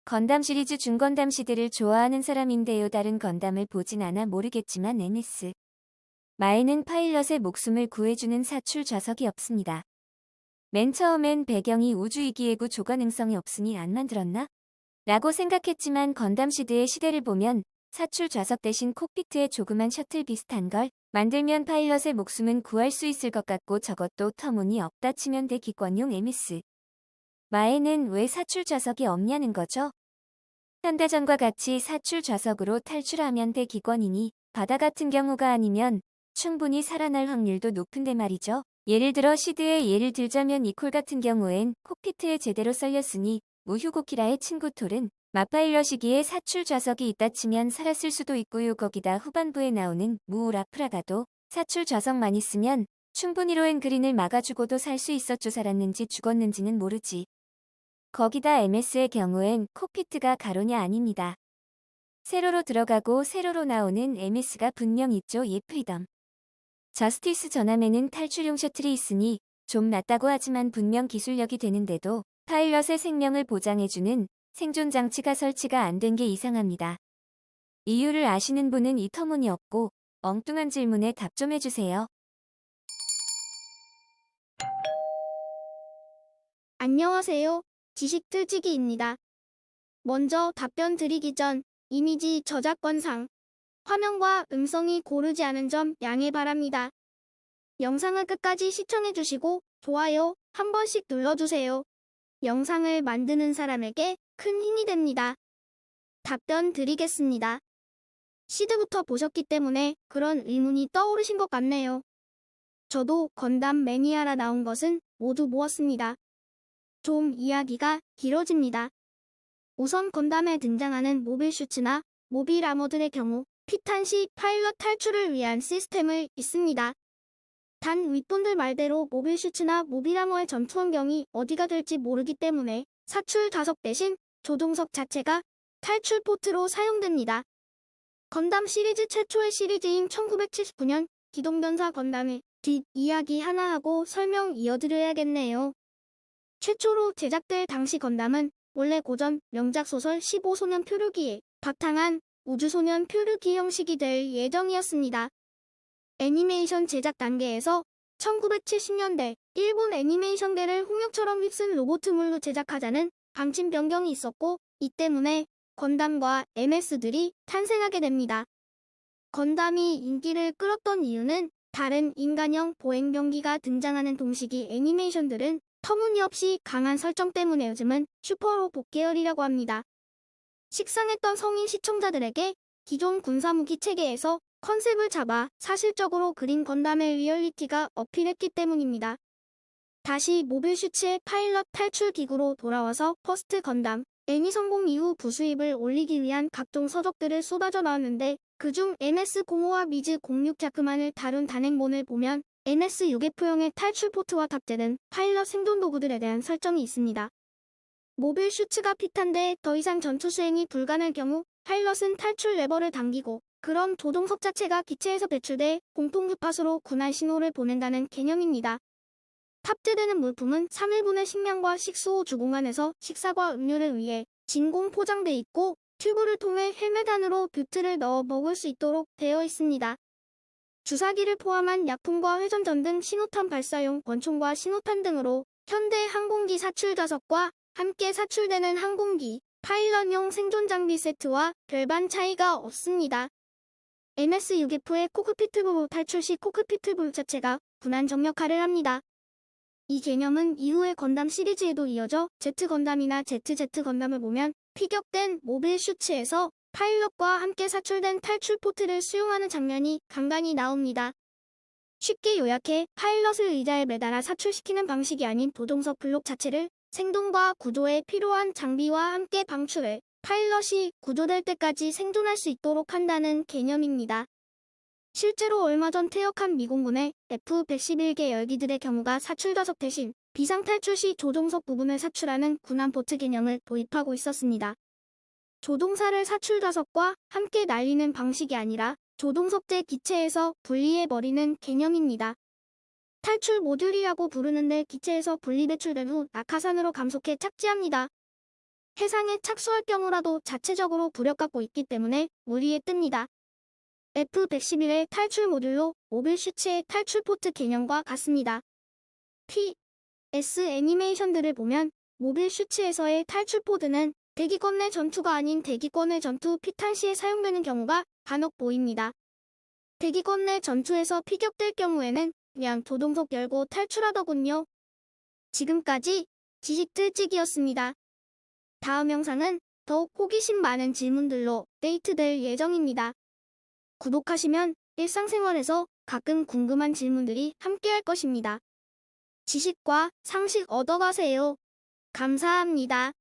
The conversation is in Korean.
건담 시리즈 중건담 시대를 좋아하는 사람인데요. 다른 건담을 보진 않아 모르겠지만 MS 마에는 파일럿의 목숨을 구해주는 사출 좌석이 없습니다. 맨 처음엔 배경이 우주이기에고 조가능성이 없으니 안 만들었나? 라고 생각했지만 건담 시드의 시대를 보면 사출 좌석 대신 콕피트에 조그만 셔틀 비슷한 걸 만들면 파일럿의 목숨은 구할 수 있을 것 같고 저것도 터무니없다 치면 돼. 기권용 MS 마에는 왜 사출 좌석이 없냐는 거죠? 현대전과 같이 사출 좌석으로 탈출하면 돼. 기권이니 바다 같은 경우가 아니면 충분히 살아날 확률도 높은데 말이죠. 예를 들어 시드의 예를 들자면 이콜 같은 경우엔 콕피트에 제대로 썰렸으니 무휴고키라의 친구 톨은 마파일럿이기에 사출 좌석이 있다 치면 살았을 수도 있고요. 거기다 후반부에 나오는 무우라프라가도 사출 좌석만 있으면 충분히 로엔 그린을 막아주고도 살 수 있었죠. 살았는지 죽었는지는 모르지. 거기다 MS의 경우엔 콕피트가 가로냐 아닙니다. 세로로 들어가고 세로로 나오는 MS가 분명 있죠. 예 프리덤. 저스티스 전함에는 탈출용 셔틀이 있으니 좀 낫다고 하지만 분명 기술력이 되는데도 파일럿의 생명을 보장해주는 생존 장치가 설치가 안 된 게 이상합니다. 이유를 아시는 분은 이 터무니없고 엉뚱한 질문에 답 좀 해주세요. 안녕하세요. 지식틀치기입니다. 먼저 답변 드리기 전 이미지 저작권상 화면과 음성이 고르지 않은 점 양해 바랍니다. 영상을 끝까지 시청해주시고 좋아요 한 번씩 눌러주세요. 영상을 만드는 사람에게 큰 힘이 됩니다. 답변 드리겠습니다. 시드부터 보셨기 때문에 그런 의문이 떠오르신 것 같네요. 저도 건담 매니아라 나온 것은 모두 보았습니다. 좀 이야기가 길어집니다. 우선 건담에 등장하는 모빌 슈츠나 모빌 아머들의 경우 피탄 시 파일럿 탈출을 위한 시스템을 있습니다. 단 윗분들 말대로 모빌 슈츠나 모빌 아머의 전투 환경이 어디가 될지 모르기 때문에 사출 좌석 대신 조종석 자체가 탈출 포트로 사용됩니다. 건담 시리즈 최초의 시리즈인 1979년 기동변사 건담의 뒷이야기 하나 하고 설명 이어드려야겠네요. 최초로 제작될 당시 건담은 원래 고전 명작 소설 15소년 표류기에 바탕한 우주소년 표류기 형식이 될 예정이었습니다. 애니메이션 제작 단계에서 1970년대 일본 애니메이션계를 홍역처럼 휩쓴 로보트물로 제작하자는 방침 변경이 있었고 이 때문에 건담과 MS들이 탄생하게 됩니다. 건담이 인기를 끌었던 이유는 다른 인간형 보행병기가 등장하는 동시기 애니메이션들은 터무니없이 강한 설정 때문에 요즘은 슈퍼로봇 계열이라고 합니다. 식상했던 성인 시청자들에게 기존 군사무기 체계에서 컨셉을 잡아 사실적으로 그린 건담의 리얼리티가 어필했기 때문입니다. 다시 모빌 슈츠의 파일럿 탈출 기구로 돌아와서 퍼스트 건담 애니 성공 이후 부수입을 올리기 위한 각종 서적들을 쏟아져 나왔는데 그중 MS-05와 미즈-06 자크만을 다룬 단행본을 보면 MS-6F형의 탈출 포트와 탑재된 파일럿 생존 도구들에 대한 설정이 있습니다. 모빌 슈츠가 피탄데 더 이상 전투 수행이 불가능할 경우 파일럿은 탈출 레버를 당기고 그럼 조종석 자체가 기체에서 배출돼 공통 주파수로 군할 신호를 보낸다는 개념입니다. 탑재되는 물품은 3일분의 식량과 식수호 주공간에서 식사과 음료를 위해 진공 포장돼 있고 튜브를 통해 헬멧 안으로 뷰트를 넣어 먹을 수 있도록 되어 있습니다. 주사기를 포함한 약품과 회전전 등 신호탄 발사용 권총과 신호탄 등으로 현대 항공기 사출 좌석과 함께 사출되는 항공기, 파일럿용 생존 장비 세트와 별반 차이가 없습니다. MS-6F의 코크피트 부분 탈출 시 코크피트 부분 자체가 군한 정력화를 합니다. 이 개념은 이후의 건담 시리즈에도 이어져 Z 건담이나 ZZ 건담을 보면 피격된 모빌 슈츠에서 파일럿과 함께 사출된 탈출 포트를 수용하는 장면이 간간히 나옵니다. 쉽게 요약해 파일럿을 의자에 매달아 사출시키는 방식이 아닌 조종석 블록 자체를 생동과 구조에 필요한 장비와 함께 방출해 파일럿이 구조될 때까지 생존할 수 있도록 한다는 개념입니다. 실제로 얼마 전 퇴역한 미공군의 F-111개 열기들의 경우가 사출 좌석 대신 비상탈출 시 조종석 부분을 사출하는 군함 보트 개념을 도입하고 있었습니다. 조종사를 사출 좌석과 함께 날리는 방식이 아니라 조종석제 기체에서 분리해버리는 개념입니다. 탈출 모듈이라고 부르는데 기체에서 분리 배출된 후 낙하산으로 감속해 착지합니다. 해상에 착수할 경우라도 자체적으로 부력 갖고 있기 때문에 물 위에 뜹니다. F-111의 탈출 모듈로 모빌 슈츠의 탈출 포트 개념과 같습니다. PS 애니메이션들을 보면 모빌 슈츠에서의 탈출 포드는 대기권 내 전투가 아닌 대기권 내 전투 피탄 시에 사용되는 경우가 간혹 보입니다. 대기권 내 전투에서 피격될 경우에는 그냥 조종석 열고 탈출하더군요. 지금까지 지식들찍이었습니다. 다음 영상은 더욱 호기심 많은 질문들로 업데이트될 예정입니다. 구독하시면 일상생활에서 가끔 궁금한 질문들이 함께할 것입니다. 지식과 상식 얻어가세요. 감사합니다.